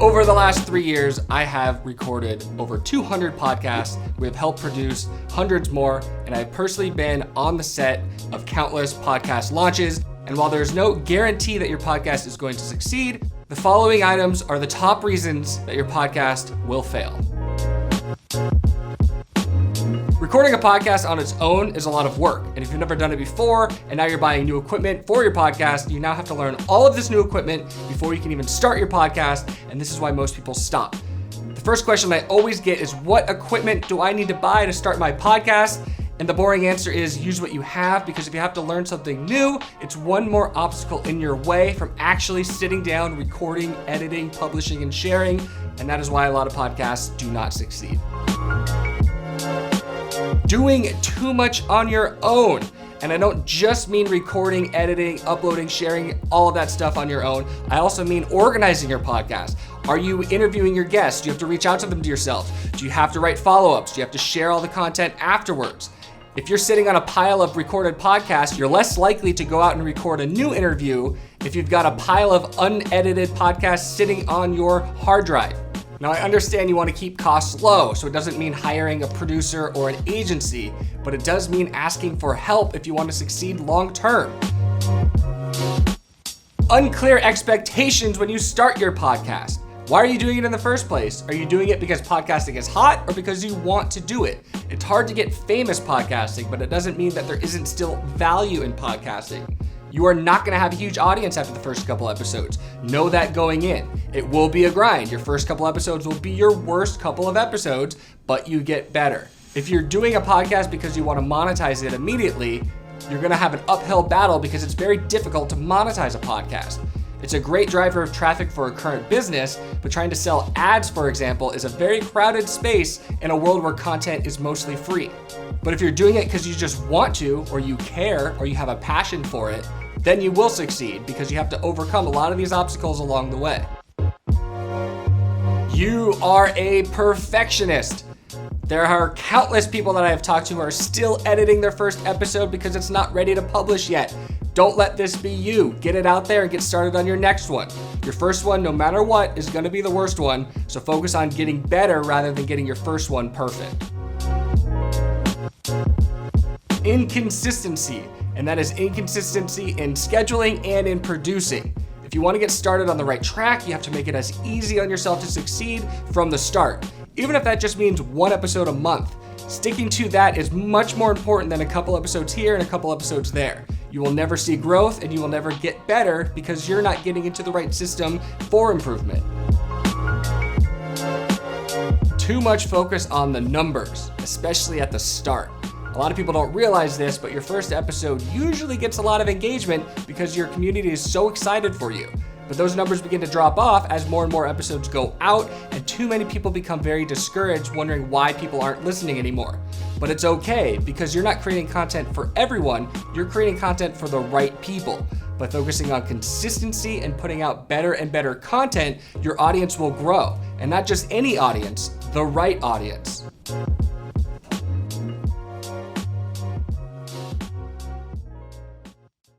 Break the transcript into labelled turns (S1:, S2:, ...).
S1: Over the last 3 years, I have recorded over 200 podcasts. We have helped produce hundreds more, and I've personally been on the set of countless podcast launches. And while there's no guarantee that your podcast is going to succeed, the following items are the top reasons that your podcast will fail. Recording a podcast on its own is a lot of work, and if you've never done it before and now you're buying new equipment for your podcast, you now have to learn all of this new equipment before you can even start your podcast, and this is why most people stop. The first question I always get is, what equipment do I need to buy to start my podcast? And the boring answer is, use what you have, because if you have to learn something new, it's one more obstacle in your way from actually sitting down, recording, editing, publishing, and sharing, and that is why a lot of podcasts do not succeed. Doing too much on your own. And I don't just mean recording, editing, uploading, sharing, all of that stuff on your own. I also mean organizing your podcast. Are you interviewing your guests? Do you have to reach out to them to yourself? Do you have to write follow-ups? Do you have to share all the content afterwards? If you're sitting on a pile of recorded podcasts, you're less likely to go out and record a new interview if you've got a pile of unedited podcasts sitting on your hard drive. Now, I understand you want to keep costs low, so it doesn't mean hiring a producer or an agency, but it does mean asking for help if you want to succeed long term. Unclear expectations when you start your podcast. Why are you doing it in the first place? Are you doing it because podcasting is hot or because you want to do it? It's hard to get famous podcasting, but it doesn't mean that there isn't still value in podcasting. You are not going to have a huge audience after the first couple episodes. Know that going in. It will be a grind. Your first couple episodes will be your worst couple of episodes, but you get better. If you're doing a podcast because you want to monetize it immediately, you're going to have an uphill battle because it's very difficult to monetize a podcast. It's a great driver of traffic for a current business, but trying to sell ads, for example, is a very crowded space in a world where content is mostly free. But if you're doing it because you just want to, or you care, or you have a passion for it, then you will succeed because you have to overcome a lot of these obstacles along the way. You are a perfectionist. There are countless people that I have talked to who are still editing their first episode because it's not ready to publish yet. Don't let this be you. Get it out there and get started on your next one. Your first one, no matter what, is going to be the worst one, so focus on getting better rather than getting your first one perfect. Inconsistency, and that is inconsistency in scheduling and in producing. If you want to get started on the right track, you have to make it as easy on yourself to succeed from the start, even if that just means one episode a month. Sticking to that is much more important than a couple episodes here and a couple episodes there. You will never see growth and you will never get better because you're not getting into the right system for improvement. Too much focus on the numbers, especially at the start. A lot of people don't realize this, but your first episode usually gets a lot of engagement because your community is so excited for you. But those numbers begin to drop off as more and more episodes go out, and too many people become very discouraged, wondering why people aren't listening anymore. But it's okay, because you're not creating content for everyone, you're creating content for the right people. By focusing on consistency and putting out better and better content, your audience will grow. And not just any audience, the right audience.